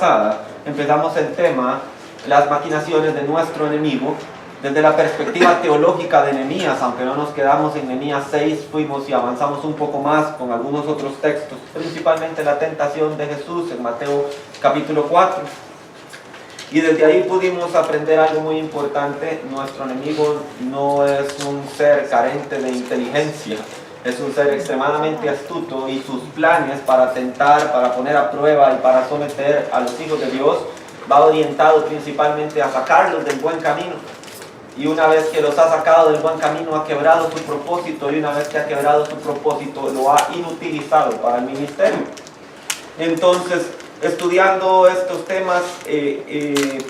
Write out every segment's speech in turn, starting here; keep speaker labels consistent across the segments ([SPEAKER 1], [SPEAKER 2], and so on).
[SPEAKER 1] pasada empezamos el tema, las maquinaciones de nuestro enemigo, desde la perspectiva teológica de Nehemías. Aunque no nos quedamos en Nehemías 6, fuimos y avanzamos un poco más con algunos otros textos, principalmente la tentación de Jesús en Mateo capítulo 4. Y desde ahí pudimos aprender algo muy importante: nuestro enemigo no es un ser carente de inteligencia, es un ser extremadamente astuto, y sus planes para tentar, para poner a prueba y para someter a los hijos de Dios va orientado principalmente a sacarlos del buen camino. Y una vez que los ha sacado del buen camino, ha quebrado su propósito, y una vez que ha quebrado su propósito, lo ha inutilizado para el ministerio. Entonces, estudiando estos temas,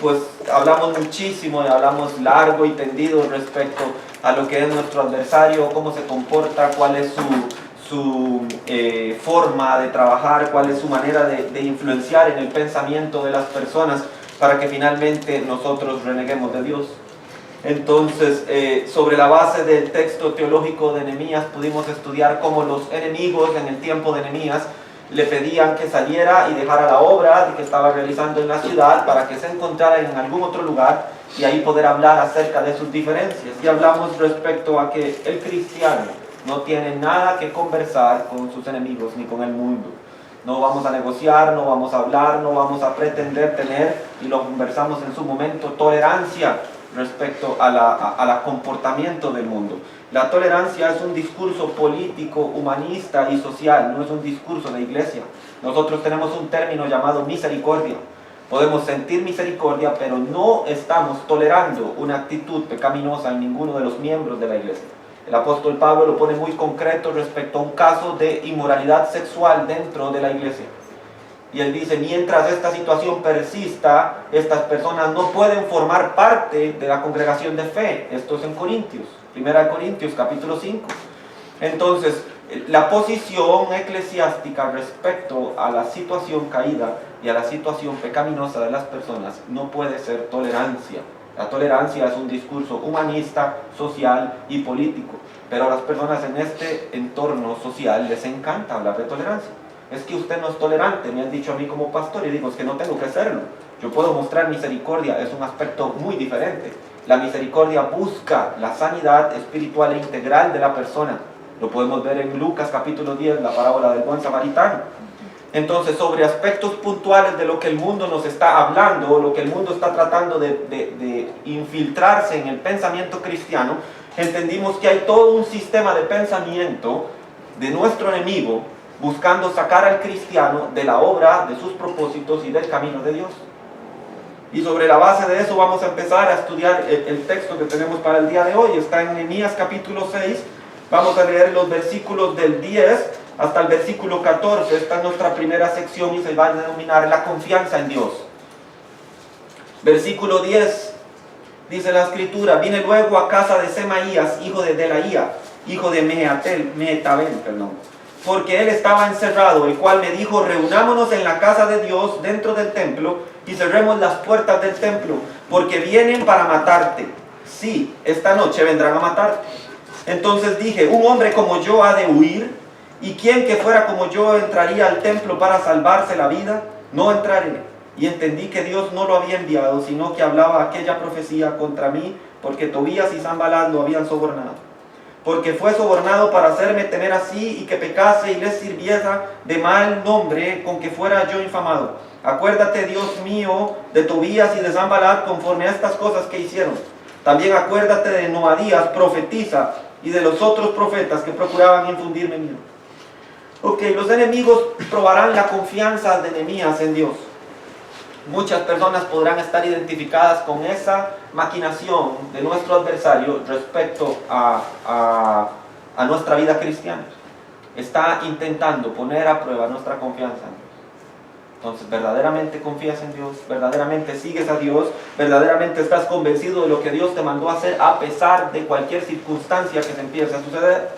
[SPEAKER 1] pues hablamos muchísimo y hablamos largo y tendido respecto a lo que es nuestro adversario, cómo se comporta, cuál es su forma de trabajar, cuál es su manera de influenciar en el pensamiento de las personas para que finalmente nosotros reneguemos de Dios. Entonces, sobre la base del texto teológico de Nehemías, pudimos estudiar cómo los enemigos en el tiempo de Nehemías le pedían que saliera y dejara la obra que estaba realizando en la ciudad para que se encontrara en algún otro lugar y ahí poder hablar acerca de sus diferencias. Y hablamos respecto a que el cristiano no tiene nada que conversar con sus enemigos ni con el mundo. No vamos a negociar, no vamos a hablar, no vamos a pretender tener, y lo conversamos en su momento, tolerancia respecto al comportamiento del mundo. La tolerancia es un discurso político, humanista y social, no es un discurso de iglesia. Nosotros tenemos un término llamado misericordia. Podemos sentir misericordia, pero no estamos tolerando una actitud pecaminosa en ninguno de los miembros de la iglesia. El apóstol Pablo lo pone muy concreto respecto a un caso de inmoralidad sexual dentro de la iglesia. Y él dice: mientras esta situación persista, estas personas no pueden formar parte de la congregación de fe. Esto es en Corintios, 1 Corintios capítulo 5. Entonces, la posición eclesiástica respecto a la situación caída y a la situación pecaminosa de las personas no puede ser tolerancia. La tolerancia es un discurso humanista, social y político, pero a las personas en este entorno social les encanta hablar de tolerancia. Es que usted no es tolerante, me han dicho a mí como pastor, y digo, es que no tengo que serlo. Yo puedo mostrar misericordia, es un aspecto muy diferente. La misericordia busca la sanidad espiritual e integral de la persona. Lo podemos ver en Lucas capítulo 10, la parábola del buen samaritano. Entonces, sobre aspectos puntuales de lo que el mundo nos está hablando, o lo que el mundo está tratando de infiltrarse en el pensamiento cristiano, entendimos que hay todo un sistema de pensamiento de nuestro enemigo buscando sacar al cristiano de la obra, de sus propósitos y del camino de Dios. Y sobre la base de eso vamos a empezar a estudiar el texto que tenemos para el día de hoy. Está en Nehemías capítulo 6, vamos a leer los versículos del 10 hasta el versículo 14. Esta es nuestra primera sección y se va a denominar la confianza en Dios. Versículo 10, dice la escritura: vine luego a casa de Semaías, hijo de Delaía, hijo de Mehetabel, porque él estaba encerrado, el cual me dijo: reunámonos en la casa de Dios dentro del templo y cerremos las puertas del templo, porque vienen para matarte. Sí, esta noche vendrán a matarte. Entonces dije: un hombre como yo ha de huir, y quien que fuera como yo entraría al templo para salvarse la vida. No entraré. Y entendí que Dios no lo había enviado, sino que hablaba aquella profecía contra mí, porque Tobías y Sanballat lo habían sobornado. Porque fue sobornado para hacerme temer así, y que pecase y les sirviera de mal nombre, con que fuera yo infamado. Acuérdate, Dios mío, de Tobías y de Sanballat, conforme a estas cosas que hicieron. También acuérdate de Noadías, profetiza, y de los otros profetas que procuraban infundirme miedo. Ok, los enemigos probarán la confianza de Nehemías en Dios. Muchas personas podrán estar identificadas con esa maquinación de nuestro adversario respecto a nuestra vida cristiana. Está intentando poner a prueba nuestra confianza en Dios. Entonces, ¿verdaderamente confías en Dios? ¿Verdaderamente sigues a Dios? ¿Verdaderamente estás convencido de lo que Dios te mandó a hacer a pesar de cualquier circunstancia que te empiece a suceder?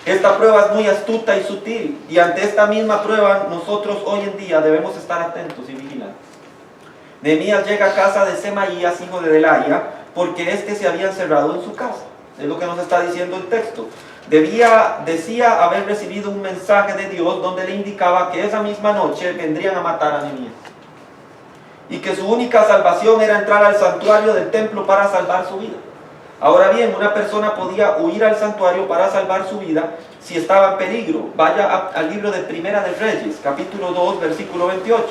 [SPEAKER 1] Esta prueba es muy astuta y sutil, y ante esta misma prueba nosotros hoy en día debemos estar atentos y vigilantes. Nehemías llega a casa de Semaías, hijo de Delaía, porque éste se había encerrado en su casa. Es lo que nos está diciendo el texto. Decía haber recibido un mensaje de Dios donde le indicaba que esa misma noche vendrían a matar a Nehemías. y que su única salvación era entrar al santuario del templo para salvar su vida. Ahora bien, una persona podía huir al santuario para salvar su vida si estaba en peligro. Vaya al libro de Primera de Reyes, capítulo 2, versículo 28.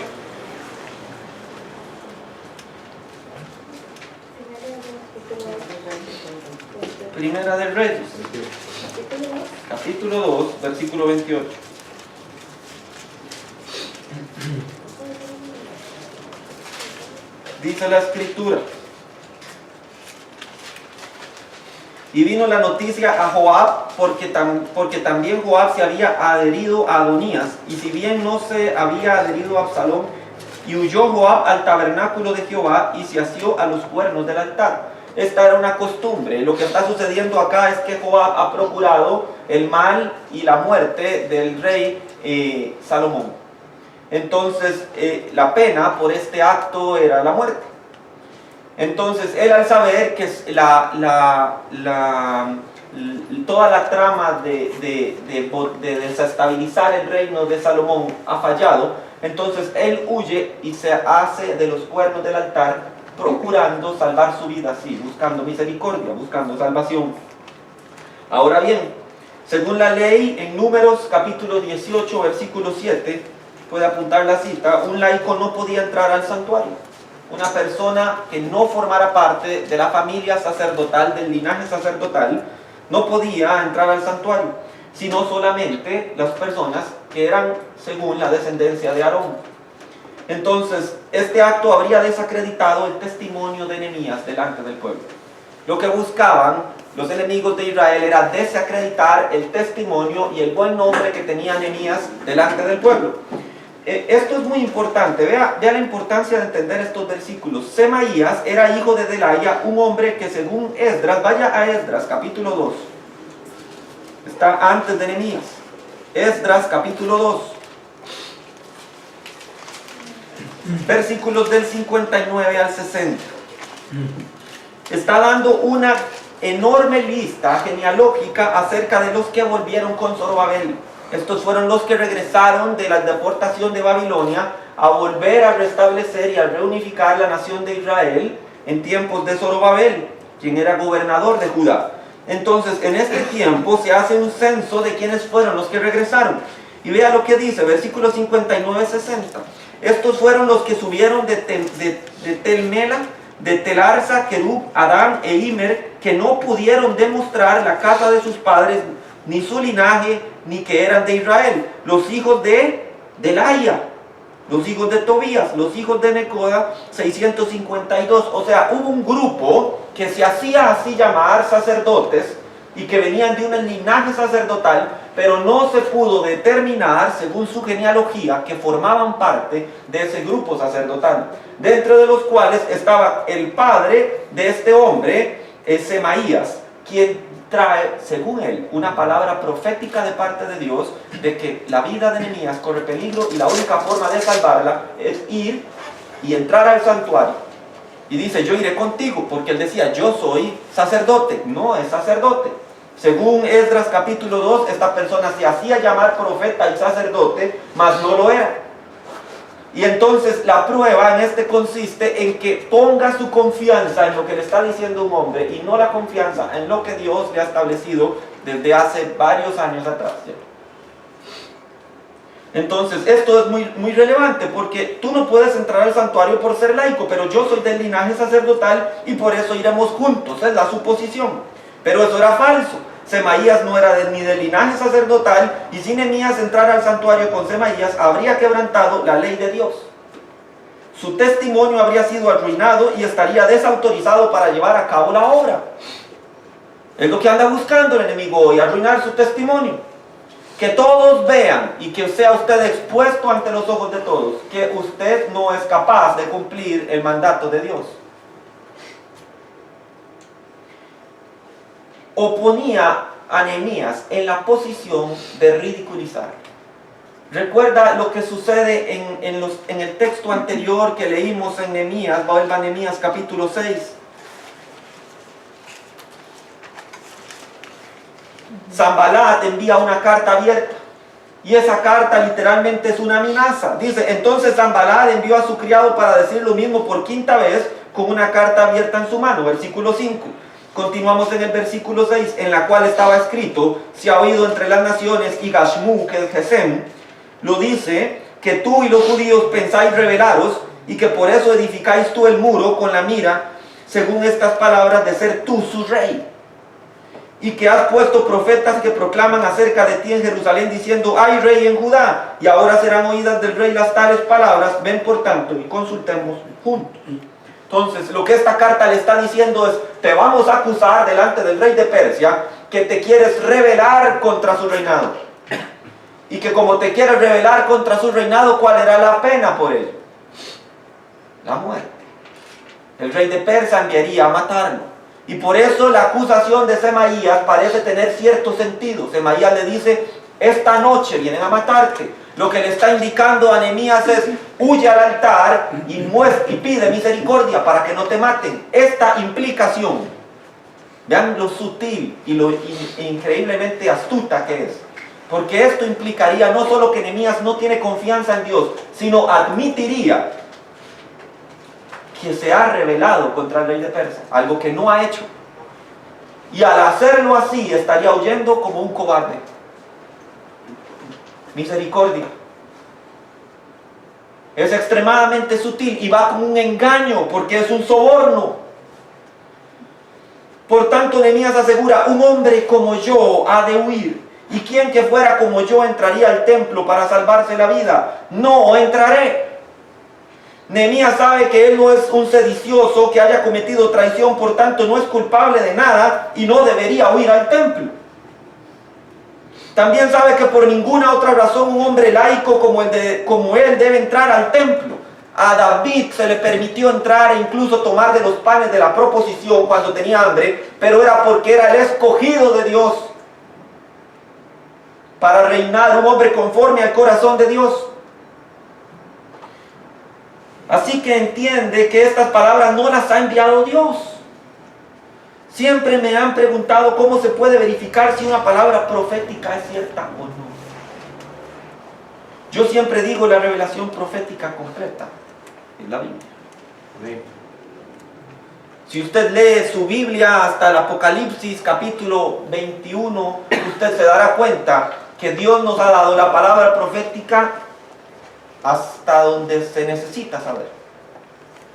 [SPEAKER 1] Primera de Reyes, capítulo 2, versículo 28. Dice la escritura: y vino la noticia a Joab, porque también Joab se había adherido a Adonías, y si bien no se había adherido a Absalón, y huyó Joab al tabernáculo de Jehová, y se asió a los cuernos del altar. Esta era una costumbre. Lo que está sucediendo acá es que Joab ha procurado el mal y la muerte del rey Salomón. Entonces, la pena por este acto era la muerte. Entonces, él, al saber que toda la trama de desestabilizar el reino de Salomón ha fallado, entonces él huye y se hace de los cuernos del altar, procurando salvar su vida así, buscando misericordia, buscando salvación. Ahora bien, según la ley, en Números capítulo 18, versículo 7, puede apuntar la cita, un laico no podía entrar al santuario. Una persona que no formara parte de la familia sacerdotal, del linaje sacerdotal, no podía entrar al santuario, sino solamente las personas que eran según la descendencia de Aarón. Entonces, este acto habría desacreditado el testimonio de Nehemías delante del pueblo. Lo que buscaban los enemigos de Israel era desacreditar el testimonio y el buen nombre que tenía Nehemías delante del pueblo. Esto es muy importante. Vea la importancia de entender estos versículos. Semaías era hijo de Delaya, un hombre que según Esdras, vaya a Esdras capítulo 2, está antes de Nehemías. Esdras capítulo 2, versículos del 59 al 60. Está dando una enorme lista genealógica acerca de los que volvieron con Zorobabel. Estos fueron los que regresaron de la deportación de Babilonia a volver a restablecer y a reunificar la nación de Israel en tiempos de Zorobabel, quien era gobernador de Judá. Entonces, en este tiempo se hace un censo de quiénes fueron los que regresaron. Y vea lo que dice, versículos 59-60. Estos fueron los que subieron de Tel Mela, de Telarsa, Kerub, Adán e Imer, que no pudieron demostrar la casa de sus padres, ni su linaje, ni que eran de Israel. Los hijos de Delaya, los hijos de Tobías, los hijos de Necoda, 652. O sea, hubo un grupo que se hacía así llamar sacerdotes y que venían de un linaje sacerdotal, pero no se pudo determinar, según su genealogía, que formaban parte de ese grupo sacerdotal, dentro de los cuales estaba el padre de este hombre, Semaías, quien trae, según él, una palabra profética de parte de Dios de que la vida de Nehemías corre peligro y la única forma de salvarla es ir y entrar al santuario. Y dice, yo iré contigo, porque él decía, yo soy sacerdote. No es sacerdote. Según Esdras capítulo 2, esta persona se hacía llamar profeta y sacerdote, mas no lo era. Y entonces la prueba en este consiste en que ponga su confianza en lo que le está diciendo un hombre y no la confianza en lo que Dios le ha establecido desde hace varios años atrás. Entonces esto es muy relevante, porque tú no puedes entrar al santuario por ser laico, pero yo soy del linaje sacerdotal y por eso iremos juntos, es la suposición. Pero eso era falso. Semaías no era ni del linaje sacerdotal, y si Nehemías entrara al santuario con Semaías, habría quebrantado la ley de Dios. Su testimonio habría sido arruinado y estaría desautorizado para llevar a cabo la obra. Es lo que anda buscando el enemigo hoy, arruinar su testimonio. Que todos vean y que sea usted expuesto ante los ojos de todos, que usted no es capaz de cumplir el mandato de Dios. Oponía a Nehemías en la posición de ridiculizar. Recuerda lo que sucede en el texto anterior que leímos en Nehemías, vuelva a Nehemías capítulo 6. Sanbalat envía una carta abierta Y esa carta literalmente es una amenaza. Dice, entonces Sanbalat envió a su criado para decir lo mismo por quinta vez con una carta abierta en su mano. Versículo 5. Continuamos en el versículo 6, en la cual estaba escrito, se ha oído entre las naciones, y Gashmu, que es Gesem, lo dice, que tú y los judíos pensáis rebelaros, y que por eso edificáis tú el muro con la mira, según estas palabras, de ser tú su rey. Y que has puesto profetas que proclaman acerca de ti en Jerusalén, diciendo, hay rey en Judá, y ahora serán oídas del rey las tales palabras, ven por tanto y consultemos juntos. Entonces, lo que esta carta le está diciendo es, te vamos a acusar delante del rey de Persia, que te quieres rebelar contra su reinado. Y que como te quieres rebelar contra su reinado, ¿cuál era la pena por ello? La muerte. El rey de Persia enviaría a matarlo. Y por eso la acusación de Semaías parece tener cierto sentido. Semaías le dice, esta noche vienen a matarte. Lo que le está indicando a Nehemías es, huye al altar y pide misericordia para que no te maten. Esta implicación, vean lo sutil y lo increíblemente astuta que es. Porque esto implicaría no solo que Nehemías no tiene confianza en Dios, sino admitiría que se ha rebelado contra el rey de Persia, algo que no ha hecho. Y al hacerlo así, estaría huyendo como un cobarde. Misericordia. Es extremadamente sutil y va como un engaño, porque es un soborno. Por tanto, Nehemías asegura, un hombre como yo ha de huir. ¿Y quién que fuera como yo entraría al templo para salvarse la vida? No entraré. Nehemías sabe que él no es un sedicioso que haya cometido traición, por tanto no es culpable de nada y no debería huir al templo. También sabe que por ninguna otra razón un hombre laico como él debe entrar al templo. A David se le permitió entrar e incluso tomar de los panes de la proposición cuando tenía hambre, pero era porque era el escogido de Dios para reinar, un hombre conforme al corazón de Dios. Así que entiende que estas palabras no las ha enviado Dios. Siempre me han preguntado cómo se puede verificar si una palabra profética es cierta o no. Yo siempre digo la revelación profética completa es la Biblia. Si usted lee su Biblia hasta el Apocalipsis capítulo 21, usted se dará cuenta que Dios nos ha dado la palabra profética hasta donde se necesita saber.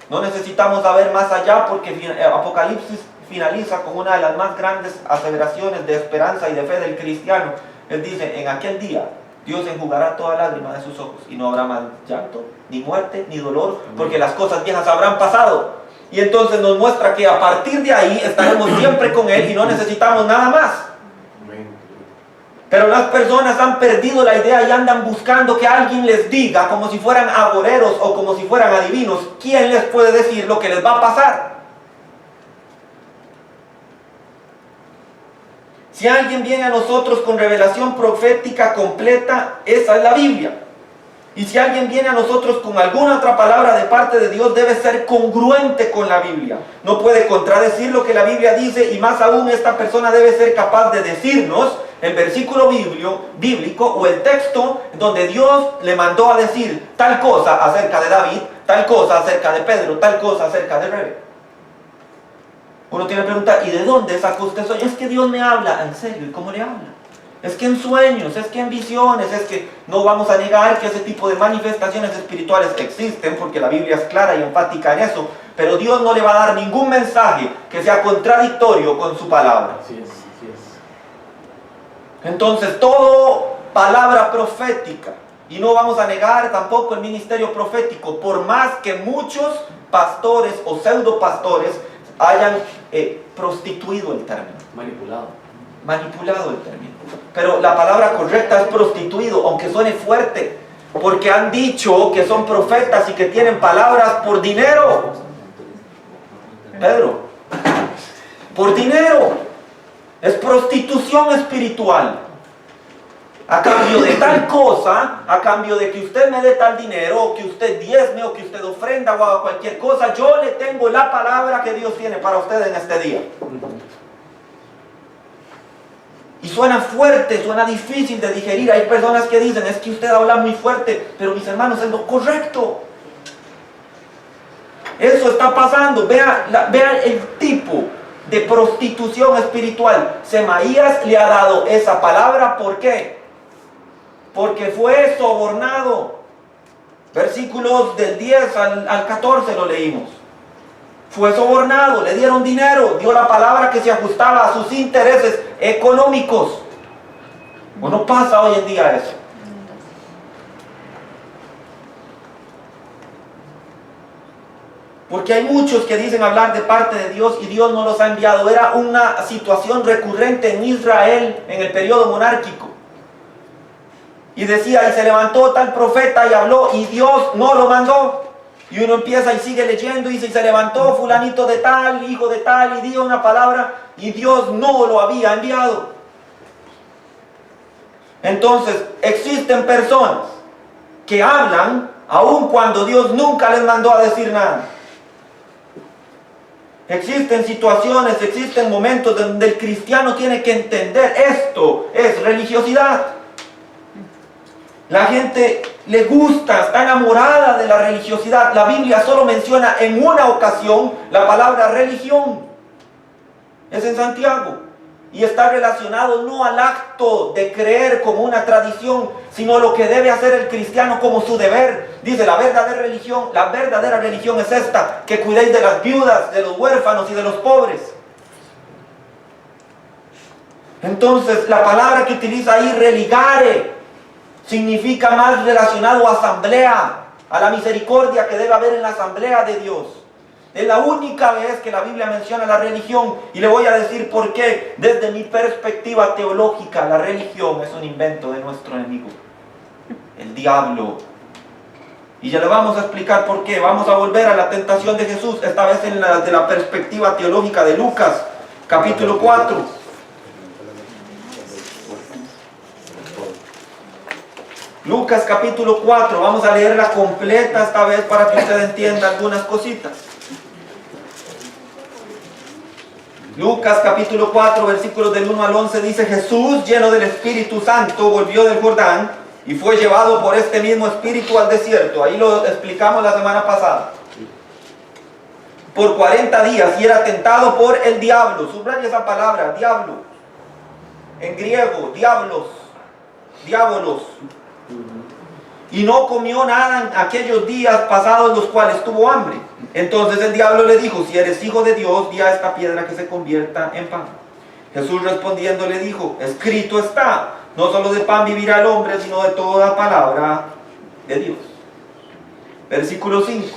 [SPEAKER 1] No necesitamos saber más allá porque Apocalipsis finaliza con una de las más grandes aseveraciones de esperanza y de fe del cristiano. Él dice, en aquel día Dios enjugará toda lágrima de sus ojos y no habrá más llanto, ni muerte, ni dolor, porque las cosas viejas habrán pasado. Y entonces nos muestra que a partir de ahí estaremos siempre con Él y no necesitamos nada más. Pero las personas han perdido la idea y andan buscando que alguien les diga, como si fueran agoreros o como si fueran adivinos, quién les puede decir lo que les va a pasar. Si alguien viene a nosotros con revelación profética completa, esa es la Biblia. Y si alguien viene a nosotros con alguna otra palabra de parte de Dios, debe ser congruente con la Biblia. No puede contradecir lo que la Biblia dice, y más aún esta persona debe ser capaz de decirnos el versículo bíblico o el texto donde Dios le mandó a decir tal cosa acerca de David, tal cosa acerca de Pedro, tal cosa acerca de Rebe. Uno tiene que preguntar, ¿y de dónde sacó usted eso? Es que Dios me habla. ¿En serio? ¿Y cómo le habla? Es que en sueños, es que en visiones, es que no vamos a negar que ese tipo de manifestaciones espirituales existen, porque la Biblia es clara y enfática en eso, pero Dios no le va a dar ningún mensaje que sea contradictorio con su palabra.
[SPEAKER 2] Así es, así es.
[SPEAKER 1] Entonces, todo palabra profética, y no vamos a negar tampoco el ministerio profético, por más que muchos pastores o pseudo pastores hayan prostituido el término. Manipulado el término. Pero la palabra correcta es prostituido, aunque suene fuerte, porque han dicho que son profetas y que tienen palabras por dinero. Pedro, por dinero. Es prostitución espiritual. A cambio de tal cosa, a cambio de que usted me dé tal dinero, o que usted diezme, o que usted ofrenda, o haga cualquier cosa, yo le tengo la palabra que Dios tiene para usted en este día. Y suena fuerte, suena difícil de digerir. Hay personas que dicen, es que usted habla muy fuerte, pero mis hermanos, es lo correcto. Eso está pasando. Vean el tipo de prostitución espiritual. Semaías le ha dado esa palabra, ¿por qué? Porque fue sobornado. Versículos del 10 al 14 lo leímos. Fue sobornado, le dieron dinero, dio la palabra que se ajustaba a sus intereses económicos. ¿O no pasa hoy en día eso? Porque hay muchos que dicen hablar de parte de Dios y Dios no los ha enviado. Era una situación recurrente en Israel en el periodo monárquico. Y decía, y se levantó tal profeta y habló y Dios no lo mandó. Y uno empieza y sigue leyendo y dice, y se levantó fulanito de tal, hijo de tal, y dio una palabra y Dios no lo había enviado. Entonces, existen personas que hablan aun cuando Dios nunca les mandó a decir nada. Existen situaciones, existen momentos donde el cristiano tiene que entender esto es religiosidad. La gente le gusta, está enamorada de la religiosidad. La Biblia solo menciona en una ocasión la palabra religión. Es en Santiago. Y está relacionado no al acto de creer como una tradición, sino lo que debe hacer el cristiano como su deber. Dice, la verdadera religión es esta, que cuidéis de las viudas, de los huérfanos y de los pobres. Entonces, la palabra que utiliza ahí, religare, significa más relacionado a asamblea, a la misericordia que debe haber en la asamblea de Dios. Es la única vez que la Biblia menciona la religión y le voy a decir por qué. Desde mi perspectiva teológica, la religión es un invento de nuestro enemigo, el diablo. Y ya le vamos a explicar por qué. Vamos a volver a la tentación de Jesús, esta vez de la perspectiva teológica de Lucas, capítulo 4. Lucas capítulo 4, vamos a leerla completa esta vez para que usted entienda algunas cositas. Lucas capítulo 4, versículos del 1 al 11 dice, Jesús, lleno del Espíritu Santo, volvió del Jordán y fue llevado por este mismo Espíritu al desierto. Ahí lo explicamos la semana pasada. Por 40 días y era tentado por el diablo. Subraya esa palabra, diablo. En griego, diabolos. Y no comió nada en aquellos días pasados los cuales tuvo hambre. Entonces el diablo le dijo, si eres hijo de Dios, di a esta piedra que se convierta en pan. Jesús respondiendo le dijo, escrito está, no solo de pan vivirá el hombre, sino de toda palabra de Dios. Versículo 5.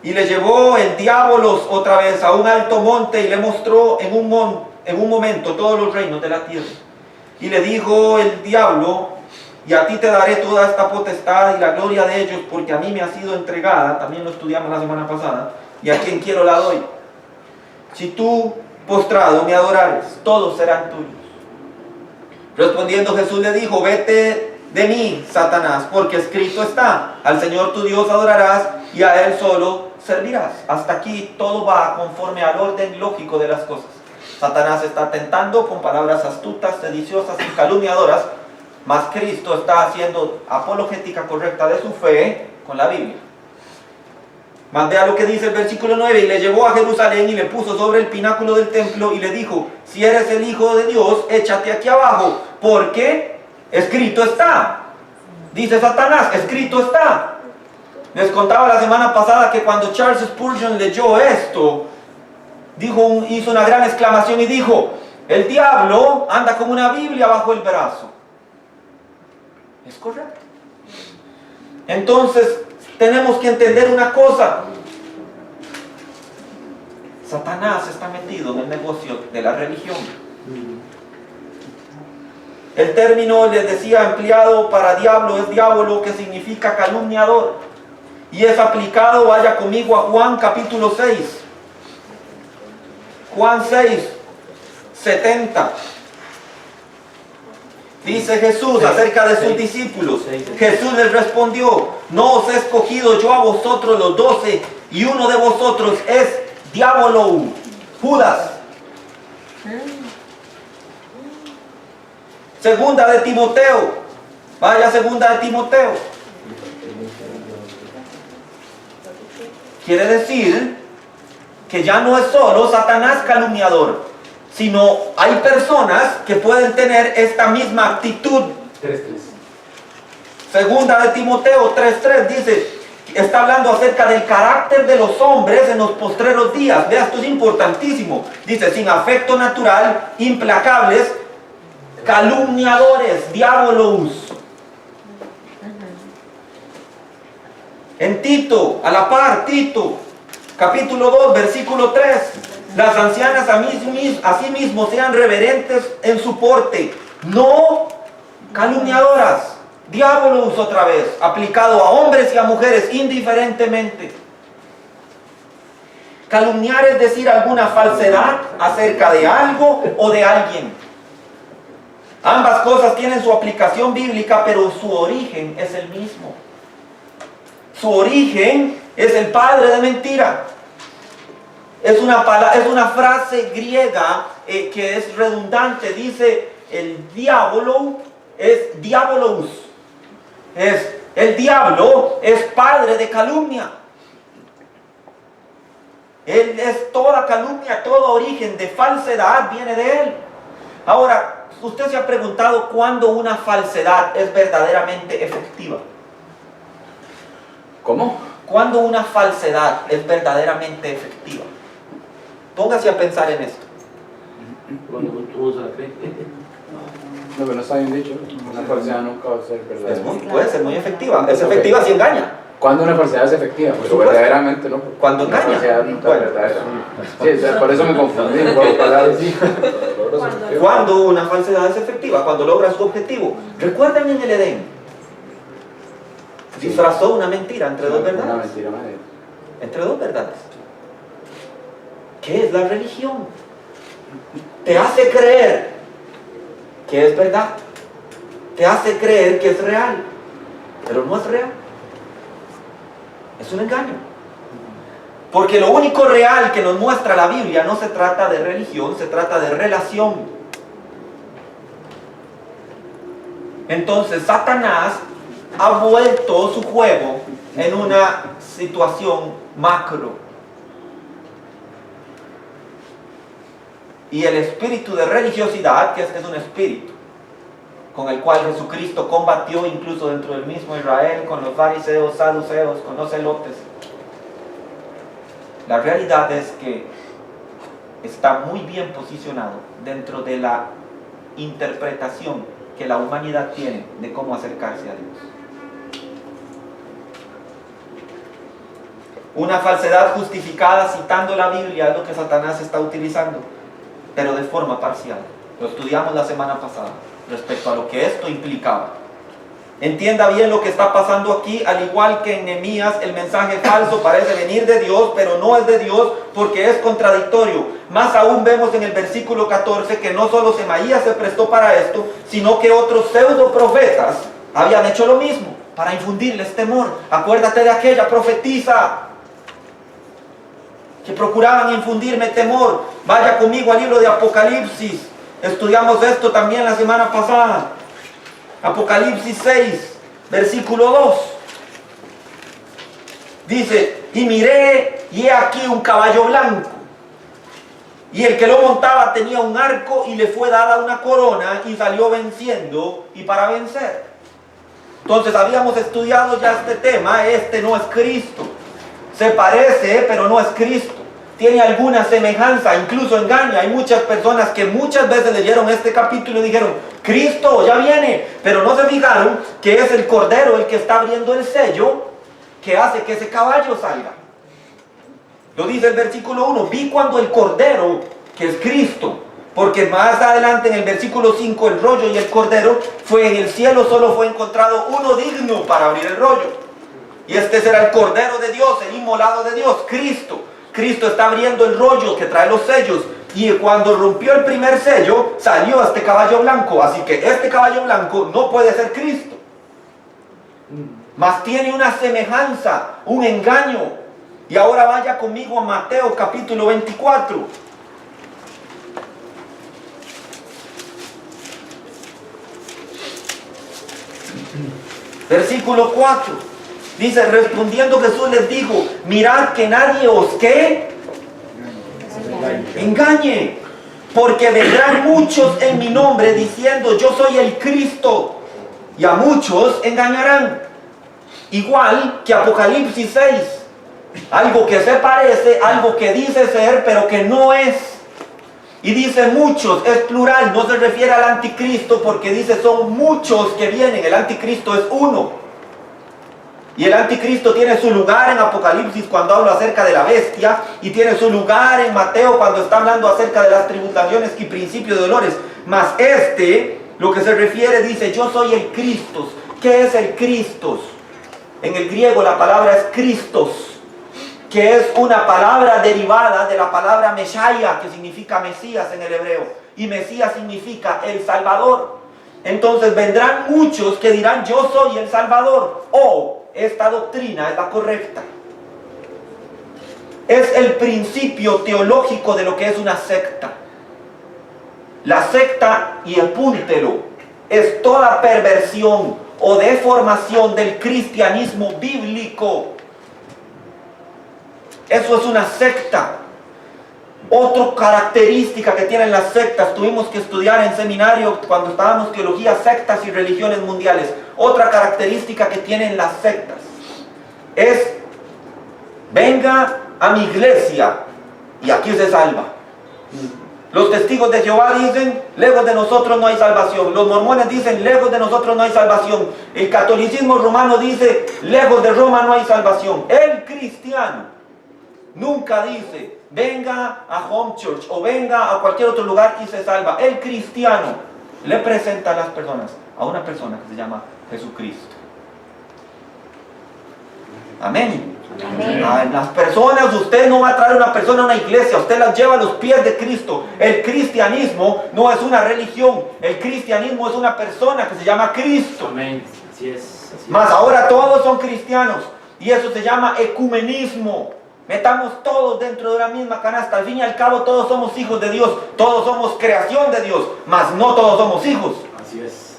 [SPEAKER 1] Y le llevó el diablo otra vez a un alto monte y le mostró en un momento todos los reinos de la tierra. Y le dijo el diablo, y a ti te daré toda esta potestad y la gloria de ellos, porque a mí me ha sido entregada, también lo estudiamos la semana pasada, y a quien quiero la doy. Si tú, postrado, me adorares, todos serán tuyos. Respondiendo Jesús le dijo, vete de mí, Satanás, porque escrito está, al Señor tu Dios adorarás y a Él solo servirás. Hasta aquí todo va conforme al orden lógico de las cosas. Satanás está tentando con palabras astutas, sediciosas y calumniadoras, mas Cristo está haciendo apologética correcta de su fe con la Biblia. Mas vea lo que dice el versículo 9, y le llevó a Jerusalén y le puso sobre el pináculo del templo y le dijo, si eres el Hijo de Dios, échate aquí abajo, porque escrito está. Dice Satanás, escrito está. Les contaba la semana pasada que cuando Charles Spurgeon leyó esto, hizo una gran exclamación y dijo, el diablo anda con una Biblia bajo el brazo. Es correcto. Entonces, tenemos que entender una cosa. Satanás está metido en el negocio de la religión. El término, les decía, empleado para diablo es diablo, que significa calumniador. Y es aplicado, vaya conmigo a Juan capítulo 6. Juan 6, 70. Dice Jesús acerca de sus discípulos. Jesús les respondió, no os he escogido yo a vosotros los 12, y uno de vosotros es diablo, Judas. Segunda de Timoteo. Vaya, segunda de Timoteo. Quiere decir que ya no es solo Satanás calumniador, sino hay personas que pueden tener esta misma actitud.
[SPEAKER 2] 3:3.
[SPEAKER 1] Segunda de Timoteo 3:3 dice, está hablando acerca del carácter de los hombres en los postreros días. Vea, esto es importantísimo. Dice, sin afecto natural, implacables, calumniadores, diabolos. En Tito, a la par, Tito, capítulo 2, versículo 3. Las ancianas asimismo sean reverentes en su porte, no calumniadoras. Diabolos otra vez, aplicado a hombres y a mujeres indiferentemente. Calumniar es decir alguna falsedad acerca de algo o de alguien. Ambas cosas tienen su aplicación bíblica, pero su origen es el mismo. Su origen es el padre de mentira. Es una frase griega que es redundante. Dice el diablo es diabolos. El diablo es padre de calumnia. Él es toda calumnia, todo origen de falsedad viene de él. Ahora, usted se ha preguntado cuándo una falsedad es verdaderamente efectiva.
[SPEAKER 2] ¿Cómo?
[SPEAKER 1] ¿Cuándo una falsedad es verdaderamente efectiva? Póngase a pensar en esto.
[SPEAKER 2] Cuando tú usas la fe.
[SPEAKER 3] No, pero no está bien dicho. Una falsedad nunca va a ser verdadera.
[SPEAKER 1] Puede ser muy efectiva. Es efectiva si engaña.
[SPEAKER 3] ¿Cuándo una falsedad es efectiva? Pues
[SPEAKER 1] supuesto.
[SPEAKER 3] verdaderamente no.
[SPEAKER 1] Cuando
[SPEAKER 3] Una
[SPEAKER 1] engaña.
[SPEAKER 3] falsedad nunca
[SPEAKER 1] Bueno.
[SPEAKER 3] es verdadera. Sí, o sea, por eso me confundí por palabras.
[SPEAKER 1] Cuando una falsedad es efectiva, cuando logra su objetivo. ¿Recuerdan en el Edén? Disfrazó una mentira entre dos
[SPEAKER 3] Una
[SPEAKER 1] verdades.
[SPEAKER 3] mentira media.
[SPEAKER 1] Entre dos verdades. ¿Qué es la religión? Te hace creer que es verdad. Te hace creer que es real. Pero no es real. Es un engaño. Porque lo único real que nos muestra la Biblia no se trata de religión, se trata de relación. Entonces Satanás ha vuelto su juego en una situación macro. Y el espíritu de religiosidad, que es un espíritu con el cual Jesucristo combatió incluso dentro del mismo Israel, con los fariseos, saduceos, con los celotes. La realidad es que está muy bien posicionado dentro de la interpretación que la humanidad tiene de cómo acercarse a Dios. Una falsedad justificada citando la Biblia es lo que Satanás está utilizando, pero de forma parcial. Lo estudiamos la semana pasada respecto a lo que esto implicaba. Entienda bien lo que está pasando aquí. Al igual que en Nehemías, el mensaje falso parece venir de Dios, pero no es de Dios porque es contradictorio. Más aún vemos en el versículo 14 que no solo Semaías se prestó para esto, sino que otros pseudo profetas habían hecho lo mismo para infundirles temor. Acuérdate de aquella profetisa que procuraban infundirme temor. Vaya conmigo al libro de Apocalipsis. Estudiamos esto también la semana pasada. Apocalipsis 6, versículo 2. Dice, y miré, y he aquí un caballo blanco. Y el que lo montaba tenía un arco y le fue dada una corona y salió venciendo y para vencer. Entonces habíamos estudiado ya este tema. Este no es Cristo. Se parece, pero no es Cristo. Tiene alguna semejanza, incluso engaña. Hay muchas personas que muchas veces leyeron este capítulo y dijeron, Cristo ya viene, pero no se fijaron que es el Cordero el que está abriendo el sello que hace que ese caballo salga. Lo dice el versículo 1, vi cuando el Cordero, que es Cristo, porque más adelante en el versículo 5 el rollo y el Cordero, fue en el cielo solo fue encontrado uno digno para abrir el rollo. Y este será el Cordero de Dios, el inmolado de Dios, Cristo. Cristo está abriendo el rollo que trae los sellos. Y cuando rompió el primer sello, salió este caballo blanco. Así que este caballo blanco no puede ser Cristo. Mas tiene una semejanza, un engaño. Y ahora vaya conmigo a Mateo capítulo 24. Versículo 4. Dice, respondiendo Jesús les dijo, mirad que nadie os ¿qué? Engañe, porque vendrán muchos en mi nombre diciendo yo soy el Cristo, y a muchos engañarán. Igual que Apocalipsis 6, algo que se parece, algo que dice ser, pero que no es. Y dice muchos, es plural, no se refiere al anticristo porque dice son muchos que vienen, el anticristo es uno. Y el anticristo tiene su lugar en Apocalipsis cuando habla acerca de la bestia, y tiene su lugar en Mateo cuando está hablando acerca de las tribulaciones y principios de dolores. Mas lo que se refiere, dice, yo soy el Cristo. ¿Qué es el Cristo? En el griego la palabra es Christos, que es una palabra derivada de la palabra Meshaya, que significa Mesías en el hebreo. Y Mesías significa el Salvador. Entonces vendrán muchos que dirán yo soy el Salvador, o esta doctrina es la correcta. Es el principio teológico de lo que es una secta. La secta, y apúntelo, es toda perversión o deformación del cristianismo bíblico. Eso es una secta. Otra característica que tienen las sectas, tuvimos que estudiar en seminario cuando estábamos teología, sectas y religiones mundiales. Otra característica que tienen las sectas es, venga a mi iglesia y aquí se salva. Los testigos de Jehová dicen, lejos de nosotros no hay salvación. Los mormones dicen, lejos de nosotros no hay salvación. El catolicismo romano dice, lejos de Roma no hay salvación. El cristiano nunca dice, venga a Home Church o venga a cualquier otro lugar y se salva. El cristiano le presenta a las personas a una persona que se llama Jesucristo. Amén.
[SPEAKER 4] Amén.
[SPEAKER 1] A las personas, usted no va a traer a una persona a una iglesia, usted las lleva a los pies de Cristo. El cristianismo no es una religión, el cristianismo es una persona que se llama Cristo.
[SPEAKER 2] Amén. Así es.
[SPEAKER 1] Más ahora todos son cristianos y eso se llama ecumenismo. Metamos todos dentro de la misma canasta. Al fin y al cabo todos somos hijos de Dios, todos somos creación de Dios, mas no todos somos hijos.
[SPEAKER 2] Así es.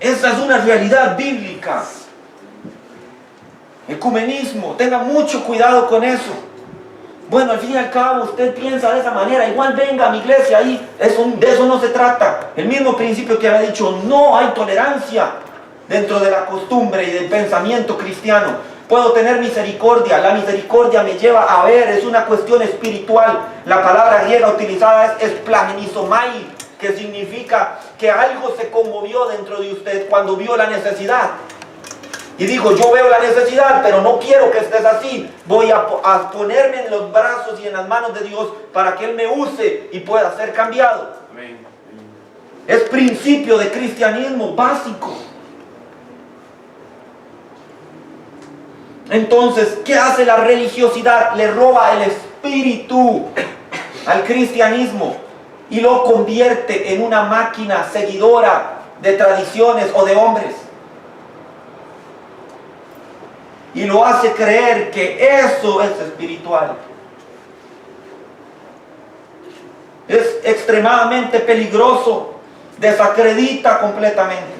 [SPEAKER 1] Esa es una realidad bíblica. Ecumenismo, tenga mucho cuidado con eso. Bueno, al fin y al cabo usted piensa de esa manera, igual venga a mi iglesia ahí, de eso no se trata. El mismo principio que había dicho, no hay tolerancia dentro de la costumbre y del pensamiento cristiano. Puedo tener misericordia, la misericordia me lleva a ver, es una cuestión espiritual. La palabra griega utilizada es esplagenizomai, que significa que algo se conmovió dentro de usted cuando vio la necesidad. Y dijo, yo veo la necesidad, pero no quiero que estés así. Voy a ponerme en los brazos y en las manos de Dios para que Él me use y pueda ser cambiado.
[SPEAKER 2] Amén.
[SPEAKER 1] Es principio de cristianismo básico. Entonces, ¿qué hace la religiosidad? Le roba el espíritu al cristianismo y lo convierte en una máquina seguidora de tradiciones o de hombres. Y lo hace creer que eso es espiritual. Es extremadamente peligroso, desacredita completamente.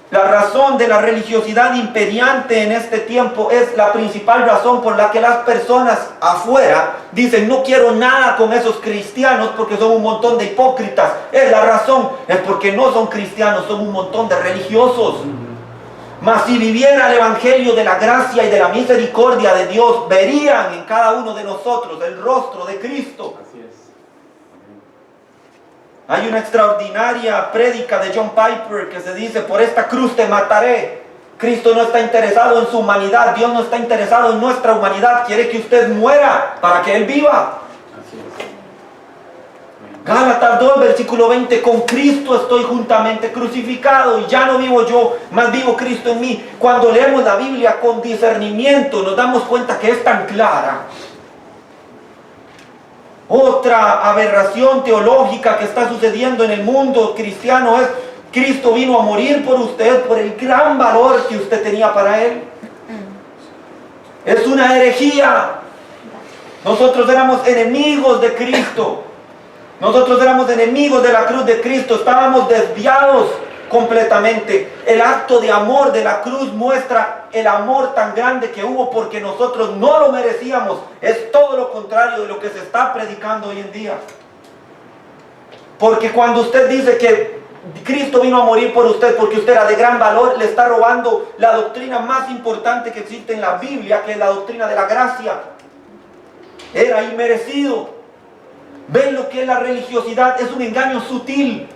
[SPEAKER 1] La razón de la religiosidad imperiante en este tiempo es la principal razón por la que las personas afuera dicen no quiero nada con esos cristianos porque son un montón de hipócritas. Es la razón, es porque no son cristianos, son un montón de religiosos. Mas si viviera el evangelio de la gracia y de la misericordia de Dios, verían en cada uno de nosotros el rostro de Cristo.
[SPEAKER 2] Así es.
[SPEAKER 1] Hay una extraordinaria prédica de John Piper que se dice, por esta cruz te mataré. Cristo no está interesado en su humanidad, Dios no está interesado en nuestra humanidad, quiere que usted muera para que Él viva.
[SPEAKER 2] Así es.
[SPEAKER 1] Gálatas 2, versículo 20, con Cristo estoy juntamente crucificado y ya no vivo yo, mas vivo Cristo en mí. Cuando leemos la Biblia con discernimiento nos damos cuenta que es tan clara. Otra aberración teológica que está sucediendo en el mundo cristiano es Cristo vino a morir por usted por el gran valor que usted tenía para Él. Es una herejía. Nosotros éramos enemigos de Cristo. Nosotros éramos enemigos de la cruz de Cristo, estábamos desviados completamente. El acto de amor de la cruz muestra el amor tan grande que hubo porque nosotros no lo merecíamos. Es todo lo contrario de lo que se está predicando hoy en día. Porque cuando usted dice que Cristo vino a morir por usted porque usted era de gran valor, le está robando la doctrina más importante que existe en la Biblia, que es la doctrina de la gracia. Era inmerecido. ¿Ven lo que es la religiosidad? Es un engaño sutil.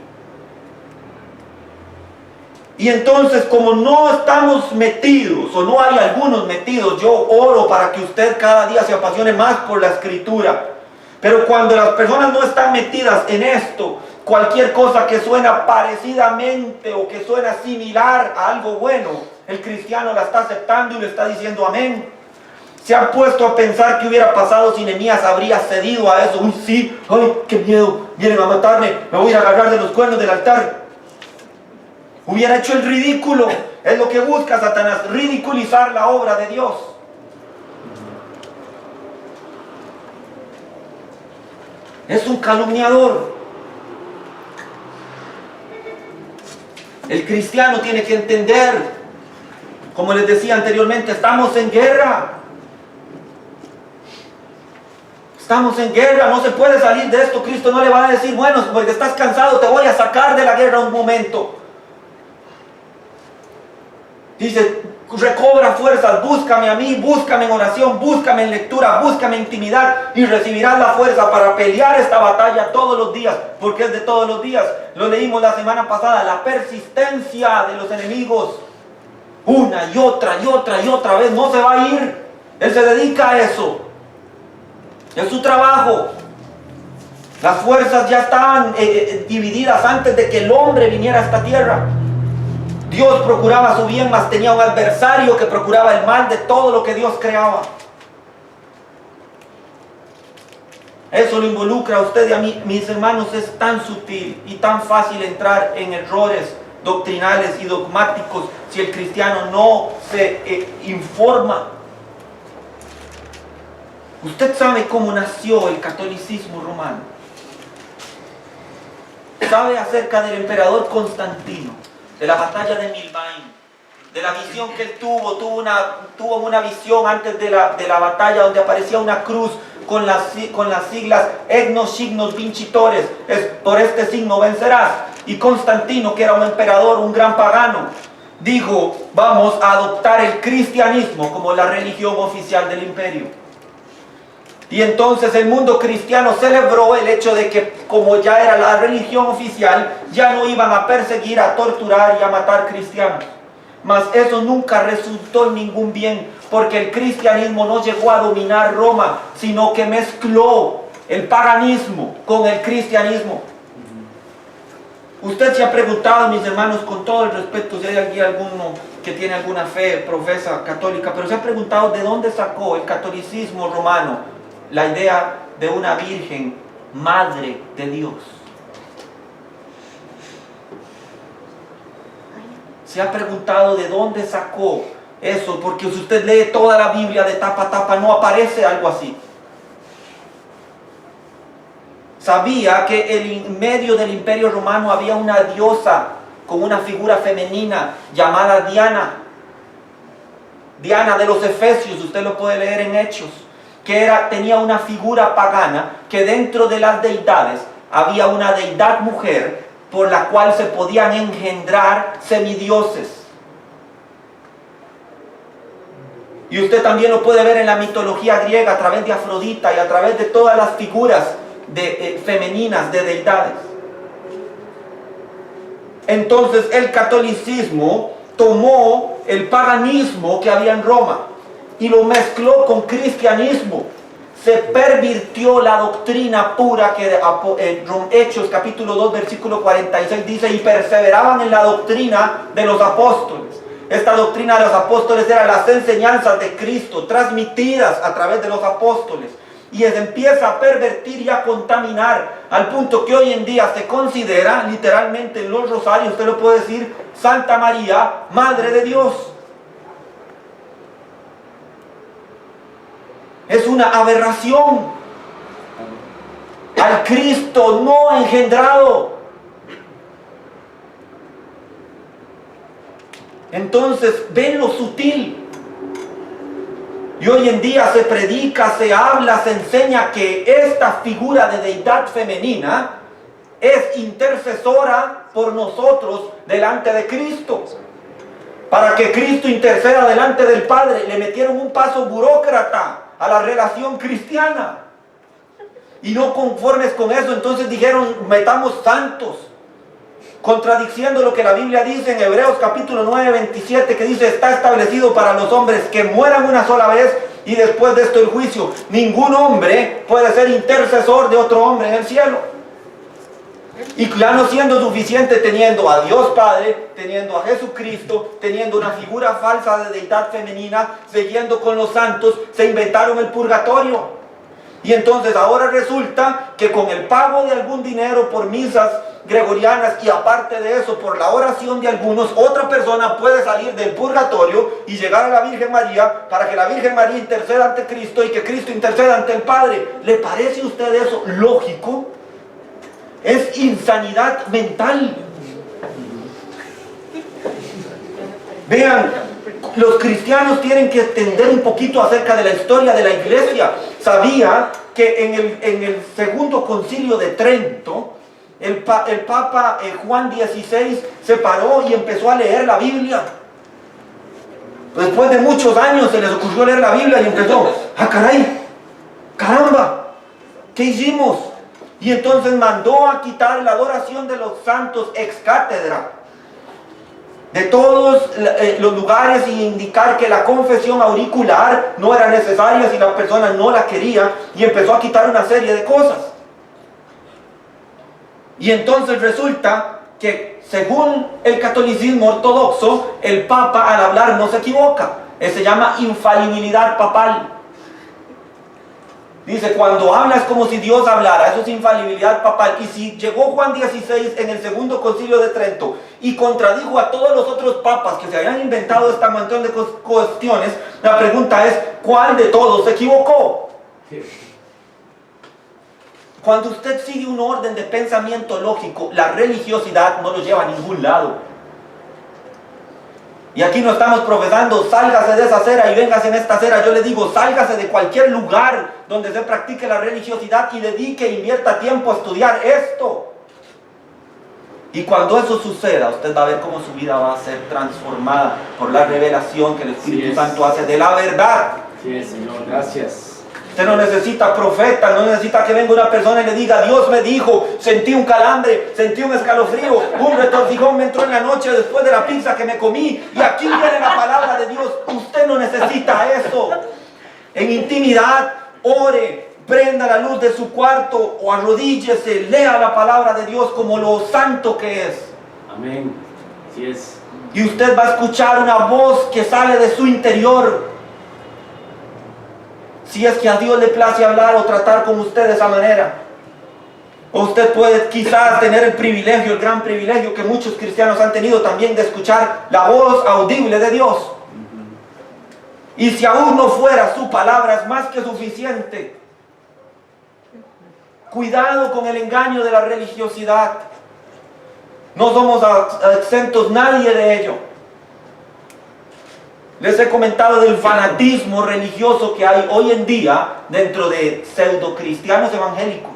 [SPEAKER 1] Y entonces, como no estamos metidos, o no hay algunos metidos, yo oro para que usted cada día se apasione más por la Escritura. Pero cuando las personas no están metidas en esto, cualquier cosa que suena parecidamente o que suena similar a algo bueno, el cristiano la está aceptando y le está diciendo amén. Se han puesto a pensar qué hubiera pasado si Nehemías habría cedido a eso. Uy, sí, ay, qué miedo, vienen a matarme, me voy a ir a agarrar de los cuernos del altar. Hubiera hecho el ridículo. Es lo que busca Satanás, ridiculizar la obra de Dios. Es un calumniador. El cristiano tiene que entender, como les decía anteriormente, estamos en guerra. Estamos en guerra, no se puede salir de esto. Cristo no le va a decir, bueno, porque estás cansado, te voy a sacar de la guerra un momento. Dice, recobra fuerzas, búscame a mí, búscame en oración, búscame en lectura, búscame en intimidad y recibirás la fuerza para pelear esta batalla todos los días, porque es de todos los días. Lo leímos la semana pasada, la persistencia de los enemigos. Una y otra y otra y otra vez, no se va a ir. Él se dedica a eso. Es su trabajo. Las fuerzas ya estaban divididas antes de que el hombre viniera a esta tierra. Dios procuraba su bien, mas tenía un adversario que procuraba el mal de todo lo que Dios creaba. Eso lo involucra a usted y a mí, mis hermanos. Es tan sutil y tan fácil entrar en errores doctrinales y dogmáticos si el cristiano no se informa. Usted sabe cómo nació el catolicismo romano. Sabe acerca del emperador Constantino, de la batalla de Milvain, de la visión que él tuvo una visión antes de la batalla donde aparecía una cruz con las siglas Egnos Signos Vincitores, es por este signo vencerás. Y Constantino, que era un emperador, un gran pagano, dijo, vamos a adoptar el cristianismo como la religión oficial del imperio. Y entonces el mundo cristiano celebró el hecho de que, como ya era la religión oficial, ya no iban a perseguir, a torturar y a matar cristianos. Mas eso nunca resultó en ningún bien, porque el cristianismo no llegó a dominar Roma, sino que mezcló el paganismo con el cristianismo. Usted se ha preguntado, mis hermanos, con todo el respeto, si hay aquí alguno que tiene alguna fe, profesa católica, pero se ha preguntado de dónde sacó el catolicismo romano la idea de una virgen, madre de Dios. Se ha preguntado de dónde sacó eso, porque si usted lee toda la Biblia de tapa a tapa, no aparece algo así. Sabía que en medio del imperio romano había una diosa con una figura femenina llamada Diana. Diana de los Efesios, usted lo puede leer en Hechos. Que tenía una figura pagana, que dentro de las deidades había una deidad mujer por la cual se podían engendrar semidioses. Y usted también lo puede ver en la mitología griega a través de Afrodita y a través de todas las figuras femeninas de deidades. Entonces el catolicismo tomó el paganismo que había en Roma y lo mezcló con cristianismo. Se pervirtió la doctrina pura que Hechos capítulo 2 versículo 46 dice, y perseveraban en la doctrina de los apóstoles. Esta doctrina de los apóstoles eran las enseñanzas de Cristo transmitidas a través de los apóstoles. Y se empieza a pervertir y a contaminar al punto que hoy en día se considera literalmente en los rosarios, usted lo puede decir, Santa María, Madre de Dios. Es una aberración. al Cristo no engendrado. Entonces, ven lo sutil. Y hoy en día se predica, se habla, se enseña que esta figura de deidad femenina es intercesora por nosotros delante de Cristo. Para que Cristo interceda delante del Padre, le metieron un paso burócrata a la relación cristiana. Y no conformes con eso, entonces dijeron, metamos santos. Contradiciendo lo que la Biblia dice en Hebreos capítulo 9, 27, que dice, está establecido para los hombres que mueran una sola vez y después de esto el juicio. Ningún hombre puede ser intercesor de otro hombre en el cielo. Y ya no siendo suficiente teniendo a Dios Padre, teniendo a Jesucristo, teniendo una figura falsa de deidad femenina, siguiendo con los santos, se inventaron el purgatorio. Y entonces ahora resulta que con el pago de algún dinero por misas gregorianas y aparte de eso por la oración de algunos, otra persona puede salir del purgatorio y llegar a la Virgen María para que la Virgen María interceda ante Cristo y que Cristo interceda ante el Padre. ¿Le parece a usted eso lógico? Es insanidad mental. Vean, los cristianos tienen que entender un poquito acerca de la historia de la iglesia. Sabía que en el segundo concilio de Trento, el Papa Juan XVI se paró y empezó a leer la Biblia. Después de muchos años se les ocurrió leer la Biblia y empezó, ¡ah, caray! ¡Caramba! ¿Qué hicimos? Y entonces mandó a quitar la adoración de los santos ex cátedra de todos los lugares y indicar que la confesión auricular no era necesaria si la persona no la quería, y empezó a quitar una serie de cosas. Y entonces resulta que según el catolicismo ortodoxo, el Papa al hablar no se equivoca. Se llama infalibilidad papal. Dice, cuando habla es como si Dios hablara, eso es infalibilidad papal. Y si llegó Juan XVI en el segundo concilio de Trento y contradijo a todos los otros papas que se habían inventado este montón de cuestiones, la pregunta es, ¿cuál de todos se equivocó? Cuando usted sigue un orden de pensamiento lógico, la religiosidad no lo lleva a ningún lado. Y aquí no estamos profesando, sálgase de esa acera y véngase en esta acera. Yo le digo, sálgase de cualquier lugar donde se practique la religiosidad y dedique, invierta tiempo a estudiar esto. Y cuando eso suceda, usted va a ver cómo su vida va a ser transformada por la revelación que el Espíritu Santo hace de la verdad.
[SPEAKER 2] Sí, Señor, gracias.
[SPEAKER 1] Usted no necesita profeta, no necesita que venga una persona y le diga, Dios me dijo, sentí un calambre, sentí un escalofrío, un retorcijón me entró en la noche después de la pizza que me comí, y aquí viene la palabra de Dios. Usted no necesita eso. En intimidad, ore, prenda la luz de su cuarto o arrodíllese, lea la palabra de Dios como lo santo que es.
[SPEAKER 2] Amén. Así es.
[SPEAKER 1] Y usted va a escuchar una voz que sale de su interior. Si es que a Dios le place hablar o tratar con usted de esa manera. O usted puede quizás tener el privilegio, el gran privilegio que muchos cristianos han tenido también de escuchar la voz audible de Dios. Y si aún no fuera, su palabra es más que suficiente. Cuidado con el engaño de la religiosidad. No somos exentos nadie de ello. Les he comentado del fanatismo religioso que hay hoy en día dentro de pseudo cristianos evangélicos.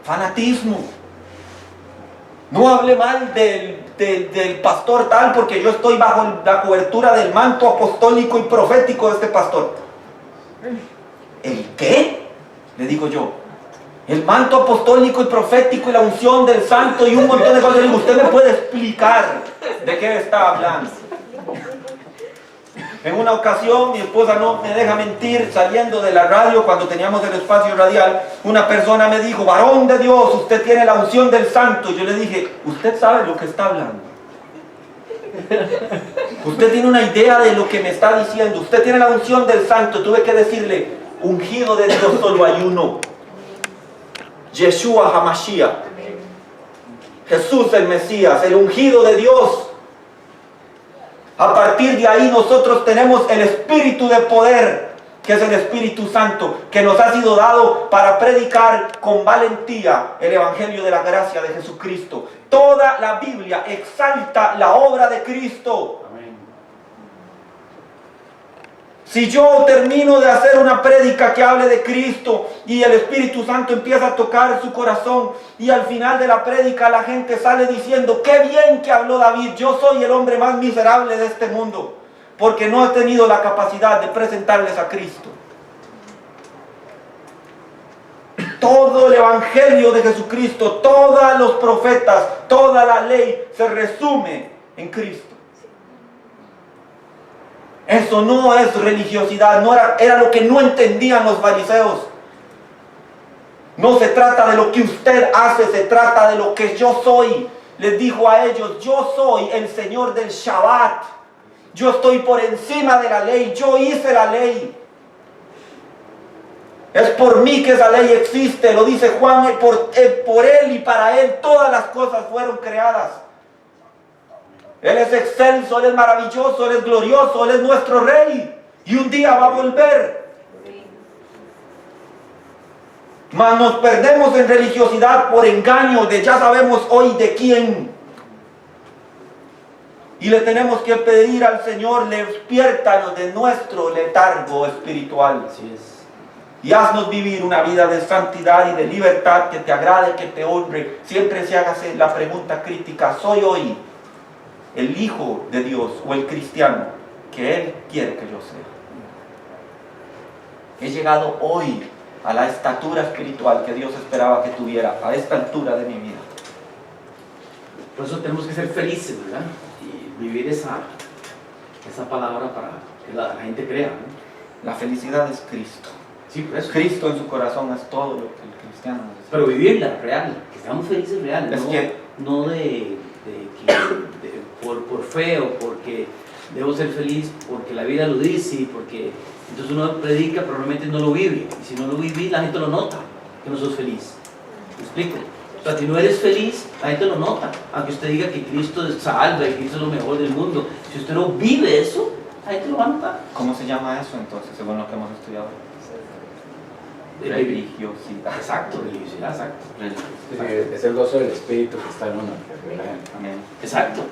[SPEAKER 1] Fanatismo. No hable mal del pastor tal porque yo estoy bajo la cobertura del manto apostólico y profético de este pastor. ¿El qué? Le digo yo. El manto apostólico y profético y la unción del santo y un montón de cosas. Le digo, ¿usted me puede explicar de qué está hablando? En una ocasión, mi esposa no me deja mentir, saliendo de la radio cuando teníamos el espacio radial, una persona me dijo, varón de Dios, usted tiene la unción del santo. Y yo le dije, ¿usted sabe lo que está hablando? Usted tiene una idea de lo que me está diciendo. Usted tiene la unción del santo. Tuve que decirle, ungido de Dios solo hay uno. Yeshua HaMashiach, Jesús el Mesías, el ungido de Dios. A partir de ahí nosotros tenemos el espíritu de poder que es el Espíritu Santo, que nos ha sido dado para predicar con valentía el Evangelio de la gracia de Jesucristo. Toda la Biblia exalta la obra de Cristo.
[SPEAKER 2] Amén.
[SPEAKER 1] Si yo termino de hacer una prédica que hable de Cristo y el Espíritu Santo empieza a tocar su corazón y al final de la prédica la gente sale diciendo, qué bien que habló David, yo soy el hombre más miserable de este mundo, porque no he tenido la capacidad de presentarles a Cristo. Todo el Evangelio de Jesucristo, todos los profetas, toda la ley se resume en Cristo. Eso no es religiosidad, era lo que no entendían los fariseos. No se trata de lo que usted hace, se trata de lo que yo soy. Les dijo a ellos, yo soy el Señor del Shabbat. Yo estoy por encima de la ley, yo hice la ley. Es por mí que esa ley existe, lo dice Juan, por Él y para Él todas las cosas fueron creadas. Él es excelso, Él es maravilloso, Él es glorioso, Él es nuestro Rey. Y un día va a volver. Mas nos perdemos en religiosidad por engaño de ya sabemos hoy de quién. Y le tenemos que pedir al Señor, despiértanos de nuestro letargo espiritual.
[SPEAKER 2] Así es.
[SPEAKER 1] Y haznos vivir una vida de santidad y de libertad que te agrade, que te honre. Siempre se haga la pregunta crítica, ¿soy hoy el Hijo de Dios o el cristiano que Él quiere que yo sea? He llegado hoy a la estatura espiritual que Dios esperaba que tuviera a esta altura de mi vida.
[SPEAKER 2] Por eso tenemos que ser felices, ¿verdad? Y vivir esa palabra para que la gente crea, ¿no?
[SPEAKER 1] La felicidad es Cristo.
[SPEAKER 2] Sí, por eso.
[SPEAKER 1] Cristo en su corazón es todo lo que el cristiano necesita.
[SPEAKER 2] Pero vivirla real, que seamos felices real,
[SPEAKER 1] Es
[SPEAKER 2] no,
[SPEAKER 1] que-
[SPEAKER 2] no por fe o porque debo ser feliz porque la vida lo dice y porque entonces uno predica pero realmente no lo vive, y si no lo viví la gente lo nota que no sos feliz. ¿Me explico? O sea, si no eres feliz la gente lo nota, aunque usted diga que Cristo salva y Cristo es lo mejor del mundo. Si usted no vive eso, la gente lo va a notar.
[SPEAKER 1] ¿Cómo se llama eso entonces, según lo que hemos estudiado? Religiosidad.
[SPEAKER 2] Exacto, religiosidad, exacto.
[SPEAKER 3] Sí, es el gozo del Espíritu que está en uno.
[SPEAKER 1] Amén.
[SPEAKER 2] Exacto.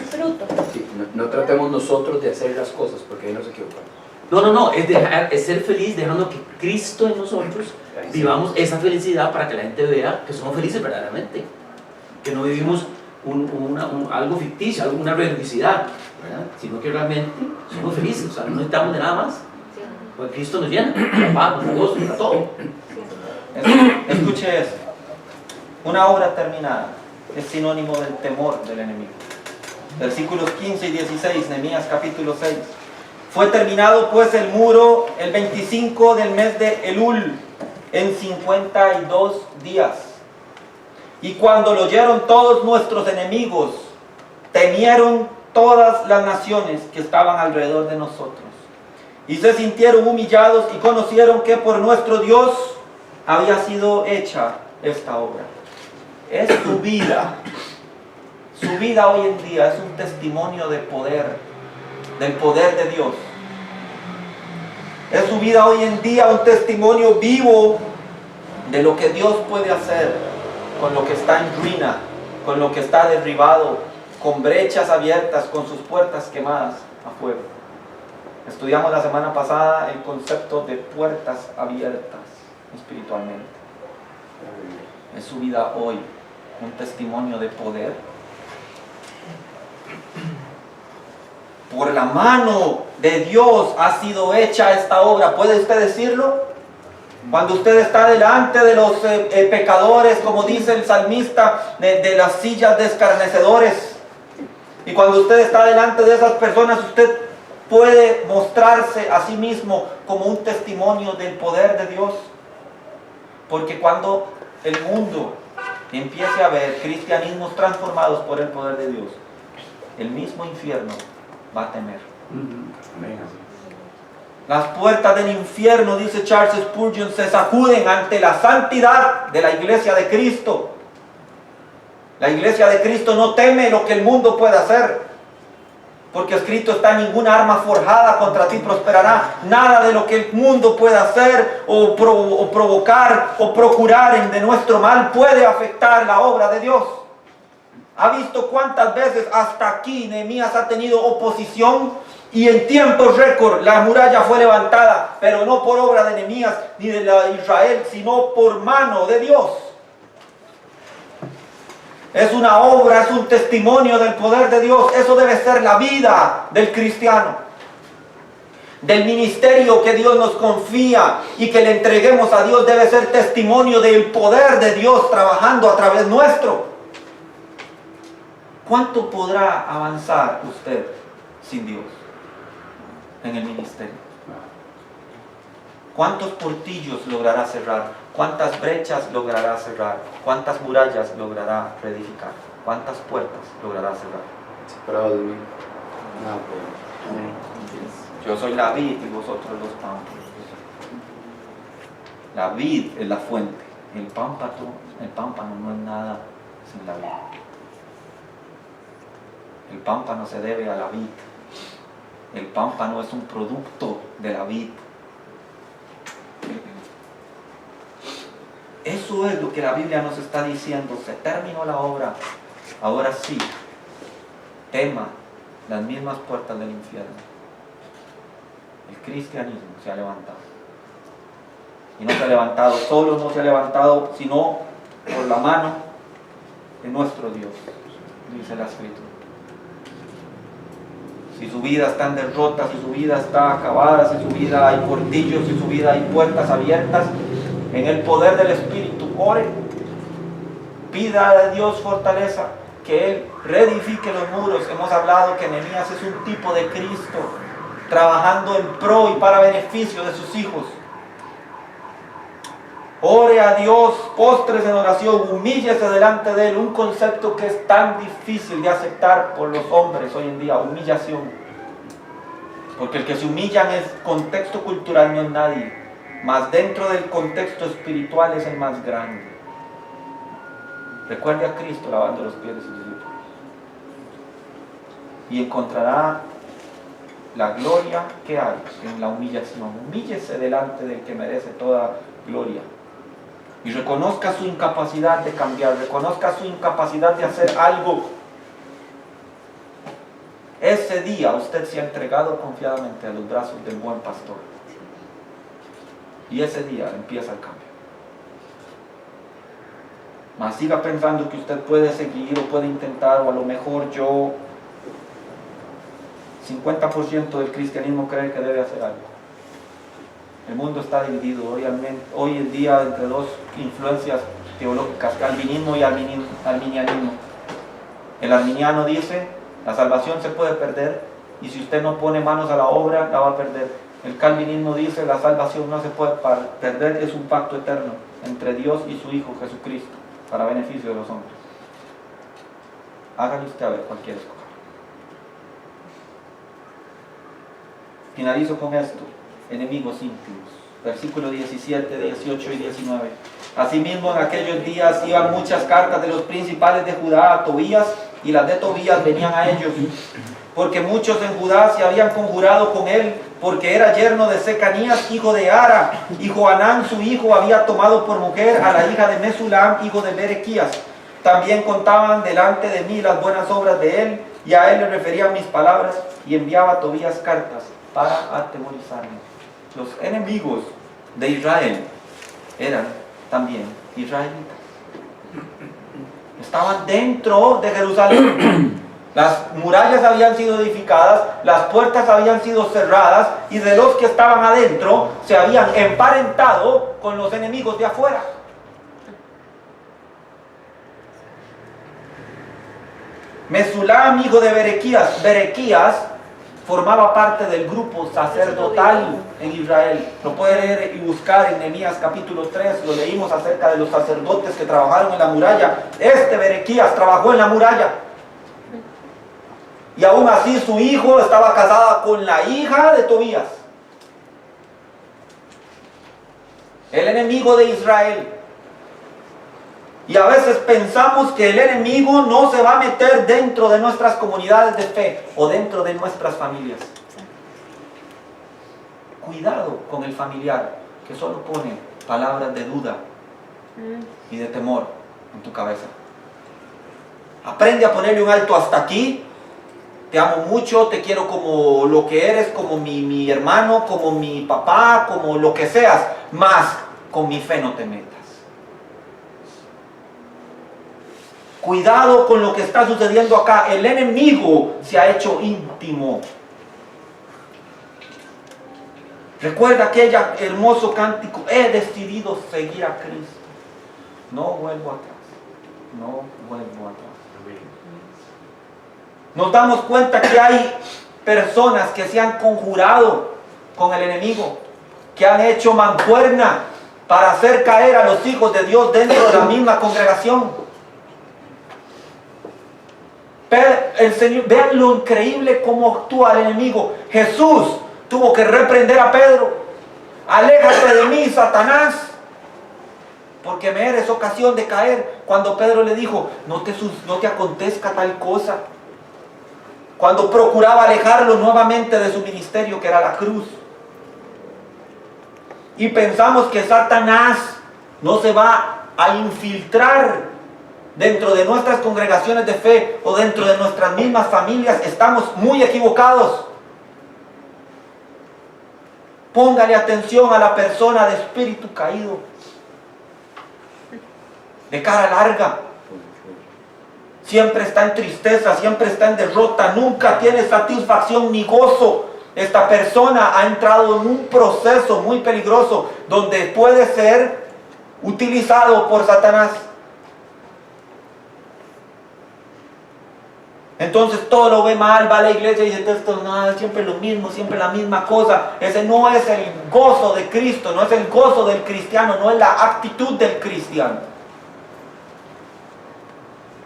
[SPEAKER 4] Fruto.
[SPEAKER 3] Sí, no tratemos nosotros de hacer las cosas porque ahí nos equivocamos.
[SPEAKER 2] No, es ser feliz dejando que Cristo en nosotros vivamos esa felicidad para que la gente vea que somos felices verdaderamente, que no vivimos algo ficticio, una religiosidad, ¿verdad? Sino que realmente somos felices, o sea, no necesitamos de nada más, porque Cristo nos llena, la paz, la gozo, para todo.
[SPEAKER 1] Escuche esto. Una obra terminada es sinónimo del temor del enemigo. Versículos 15 y 16, Nehemías capítulo 6. Fue terminado pues el muro el 25 del mes de Elul, en 52 días. Y cuando lo oyeron todos nuestros enemigos, temieron todas las naciones que estaban alrededor de nosotros. Y se sintieron humillados y conocieron que por nuestro Dios había sido hecha esta obra. Es su vida. Su vida hoy en día es un testimonio de poder, del poder de Dios. Es su vida hoy en día un testimonio vivo de lo que Dios puede hacer con lo que está en ruina, con lo que está derribado, con brechas abiertas, con sus puertas quemadas a fuego. Estudiamos la semana pasada el concepto de puertas abiertas espiritualmente. Es su vida hoy un testimonio de poder. Por la mano de Dios ha sido hecha esta obra. ¿Puede usted decirlo? Cuando usted está delante de los pecadores, como dice el salmista, de las sillas de escarnecedores, y cuando usted está delante de esas personas, usted puede mostrarse a sí mismo como un testimonio del poder de Dios. Porque cuando el mundo empiece a ver cristianismos transformados por el poder de Dios, el mismo infierno va a temer.
[SPEAKER 2] Amén.
[SPEAKER 1] Las puertas del infierno, dice Charles Spurgeon, se sacuden ante la santidad de la iglesia de Cristo. La iglesia de Cristo no teme lo que el mundo pueda hacer. Porque escrito está: ninguna arma forjada contra ti prosperará. Nada de lo que el mundo pueda hacer o provocar o procurar de nuestro mal puede afectar la obra de Dios. ¿Ha visto cuántas veces hasta aquí Nehemías ha tenido oposición? Y en tiempo récord la muralla fue levantada, pero no por obra de Nehemías ni de Israel, sino por mano de Dios. Es una obra, es un testimonio del poder de Dios. Eso debe ser la vida del cristiano. Del ministerio que Dios nos confía y que le entreguemos a Dios debe ser testimonio del poder de Dios trabajando a través nuestro. ¿Cuánto podrá avanzar usted sin Dios en el ministerio? ¿Cuántos portillos logrará cerrar? ¿Cuántas brechas logrará cerrar? ¿Cuántas murallas logrará reedificar? ¿Cuántas puertas logrará cerrar?
[SPEAKER 3] Separado de mí. No, pues.
[SPEAKER 1] Yo soy la vid y vosotros los pámpanos. La vid es la fuente. El pámpano no es nada sin la vid. El pámpano se debe a la vid. El pámpano es un producto de la vid. Eso es lo que la Biblia nos está diciendo. Se terminó la obra. Ahora sí, tema las mismas puertas del infierno. El cristianismo se ha levantado. Y no se ha levantado solo, no se ha levantado sino por la mano de nuestro Dios, dice la Escritura. Si su vida está en derrota, si su vida está acabada, si su vida hay portillos, si su vida hay puertas abiertas, en el poder del Espíritu, ore, pida a Dios fortaleza, que Él reedifique los muros. Hemos hablado que Nehemías es un tipo de Cristo, trabajando en pro y para beneficio de sus hijos. Ore a Dios, postres en oración, humíllese delante de Él, un concepto que es tan difícil de aceptar por los hombres hoy en día, humillación. Porque el que se humilla en el contexto cultural no es nadie. Mas dentro del contexto espiritual es el más grande. Recuerde a Cristo lavando los pies de sus discípulos. Y encontrará la gloria que hay en la humillación. Humíllese delante del que merece toda gloria. Y reconozca su incapacidad de cambiar, reconozca su incapacidad de hacer algo. Ese día usted se ha entregado confiadamente a los brazos del buen pastor. Y ese día empieza el cambio. Mas siga pensando que usted puede seguir o puede intentar, o a lo mejor yo, 50% del cristianismo cree que debe hacer algo. El mundo está dividido hoy en día entre dos influencias teológicas, calvinismo y arminianismo. El arminiano dice: la salvación se puede perder y si usted no pone manos a la obra, la va a perder. El calvinismo dice: la salvación no se puede perder, es un pacto eterno entre Dios y su Hijo Jesucristo, para beneficio de los hombres. Hágale usted a ver cuál quiere escoger. Finalizo con esto: enemigos íntimos. Versículos 17, 18 y 19. Asimismo, en aquellos días iban muchas cartas de los principales de Judá a Tobías, y las de Tobías venían a ellos, porque muchos en Judá se habían conjurado con él, porque era yerno de Secanías, hijo de Ara, y Johanán su hijo había tomado por mujer a la hija de Mesulam, hijo de Berequías. También contaban delante de mí las buenas obras de él, y a él le referían mis palabras, y enviaba a Tobías cartas para atemorizarme. Los enemigos de Israel eran también israelitas. Estaban dentro de Jerusalén. Las murallas habían sido edificadas, las puertas habían sido cerradas, y de los que estaban adentro se habían emparentado con los enemigos de afuera. Mesulam, hijo de Berequías. Berequías formaba parte del grupo sacerdotal en Israel. Lo puede leer y buscar en Nehemías capítulo 3, lo leímos acerca de los sacerdotes que trabajaron en la muralla. Berequías trabajó en la muralla. Y aún así su hijo estaba casado con la hija de Tobías. El enemigo de Israel. Y a veces pensamos que el enemigo no se va a meter dentro de nuestras comunidades de fe o dentro de nuestras familias. Cuidado con el familiar que solo pone palabras de duda y de temor en tu cabeza. Aprende a ponerle un alto hasta aquí. Te amo mucho, te quiero como lo que eres, como mi hermano, como mi papá, como lo que seas, más con mi fe no te metas. Cuidado con lo que está sucediendo acá. El enemigo se ha hecho íntimo. Recuerda aquel hermoso cántico: he decidido seguir a Cristo. No vuelvo atrás. No vuelvo atrás. Nos damos cuenta que hay personas que se han conjurado con el enemigo, que han hecho mancuerna para hacer caer a los hijos de Dios dentro de la misma congregación. El Señor, vean lo increíble cómo actúa el enemigo. Jesús tuvo que reprender a Pedro: aléjate de mí, Satanás, porque me eres ocasión de caer. Cuando Pedro le dijo: no te acontezca tal cosa. Cuando procuraba alejarlo nuevamente de su ministerio, que era la cruz. Y pensamos que Satanás no se va a infiltrar dentro de nuestras congregaciones de fe o dentro de nuestras mismas familias. Estamos muy equivocados. Póngale atención a la persona de espíritu caído, de cara larga. Siempre está en tristeza, siempre está en derrota, nunca tiene satisfacción ni gozo. Esta persona ha entrado en un proceso muy peligroso donde puede ser utilizado por Satanás. Entonces todo lo ve mal, va a la iglesia y dice: esto nada, siempre lo mismo, siempre la misma cosa. Ese no es el gozo de Cristo, no es el gozo del cristiano, no es la actitud del cristiano.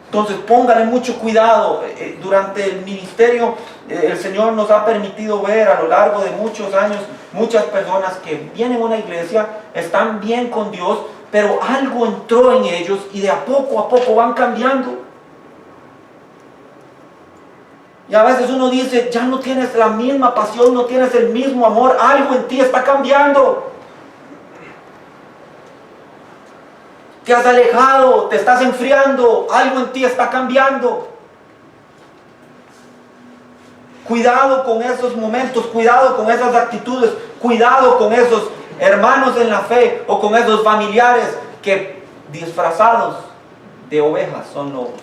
[SPEAKER 1] Entonces póngale mucho cuidado. Durante el ministerio el Señor nos ha permitido ver a lo largo de muchos años muchas personas que vienen a una iglesia, están bien con Dios, pero algo entró en ellos y de a poco van cambiando. Y a veces uno dice: ya no tienes la misma pasión, no tienes el mismo amor, algo en ti está cambiando. Te has alejado, te estás enfriando, algo en ti está cambiando. Cuidado con esos momentos, cuidado con esas actitudes, cuidado con esos hermanos en la fe o con esos familiares que disfrazados de ovejas son lobos.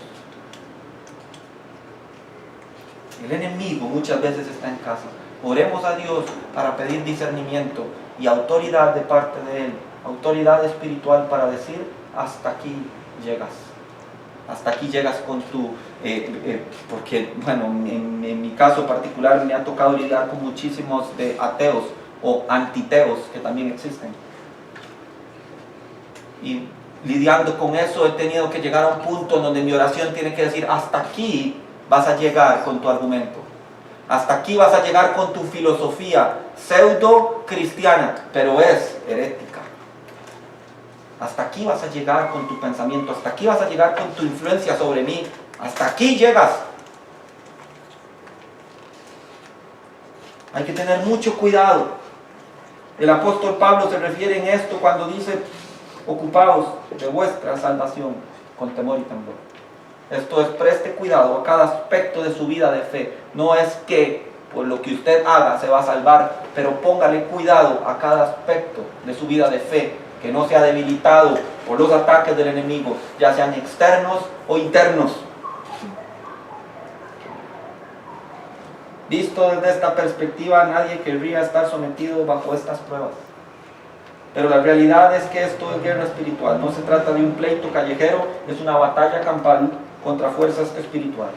[SPEAKER 1] El enemigo muchas veces está en casa. Oremos a Dios para pedir discernimiento y autoridad de parte de Él, autoridad espiritual para decir: hasta aquí llegas. Hasta aquí llegas con tu... porque, bueno, en mi caso particular me ha tocado lidiar con muchísimos de ateos o antiteos que también existen. Y lidiando con eso he tenido que llegar a un punto en donde mi oración tiene que decir: hasta aquí vas a llegar con tu argumento. Hasta aquí vas a llegar con tu filosofía pseudo cristiana, pero es herética. Hasta aquí vas a llegar con tu pensamiento, hasta aquí vas a llegar con tu influencia sobre mí, hasta aquí llegas. Hay que tener mucho cuidado. El apóstol Pablo se refiere en esto cuando dice: ocupaos de vuestra salvación con temor y temblor. Esto es: preste cuidado a cada aspecto de su vida de fe. No es que por lo que usted haga se va a salvar, pero póngale cuidado a cada aspecto de su vida de fe, que no sea debilitado por los ataques del enemigo, ya sean externos o internos. Visto desde esta perspectiva, nadie querría estar sometido bajo estas pruebas. Pero la realidad es que esto es guerra espiritual. No se trata de un pleito callejero, es una batalla campal contra fuerzas espirituales.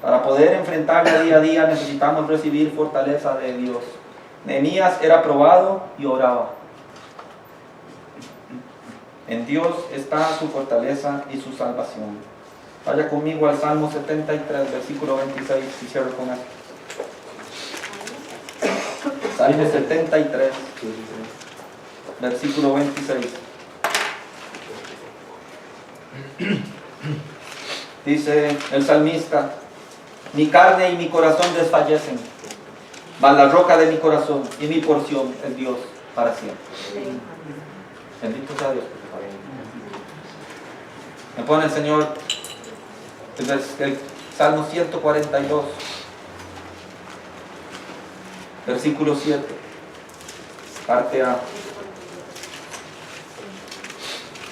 [SPEAKER 1] Para poder enfrentarla día a día necesitamos recibir fortaleza de Dios. Nehemías era probado y oraba. En Dios está su fortaleza y su salvación. Vaya conmigo al Salmo 73, versículo 26, y cierro con esto. Salmo 73, versículo 26. Dice el salmista, mi carne y mi corazón desfallecen, mas la roca de mi corazón y mi porción es Dios para siempre. Bendito sea Dios. Me pone el Señor el Salmo 142, versículo 7, parte A.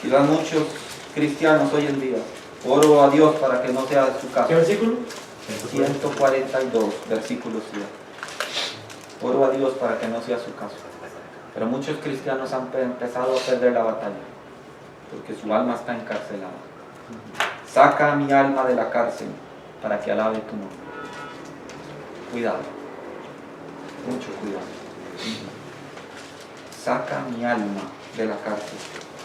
[SPEAKER 1] Y dan muchos cristianos hoy en día. Oro a Dios para que no sea su caso.
[SPEAKER 2] ¿Qué versículo?
[SPEAKER 1] 142, versículo 7. Oro a Dios para que no sea su caso. Pero muchos cristianos han empezado a perder la batalla, porque su alma está encarcelada. Saca a mi alma de la cárcel para que alabe tu nombre. Cuidado, mucho cuidado. Saca mi alma de la cárcel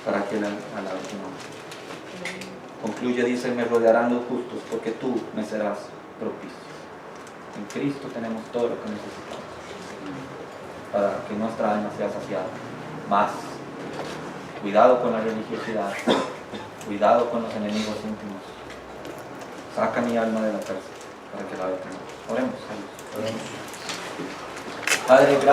[SPEAKER 1] para que alabe tu nombre. Concluye, dice, me rodearán los justos porque tú me serás propicio. En Cristo tenemos todo lo que necesitamos para que nuestra alma sea saciada. Más, cuidado con la religiosidad, cuidado con los enemigos íntimos. Saca mi alma de la cárcel para que la vea. Oremos. Padre, gracias.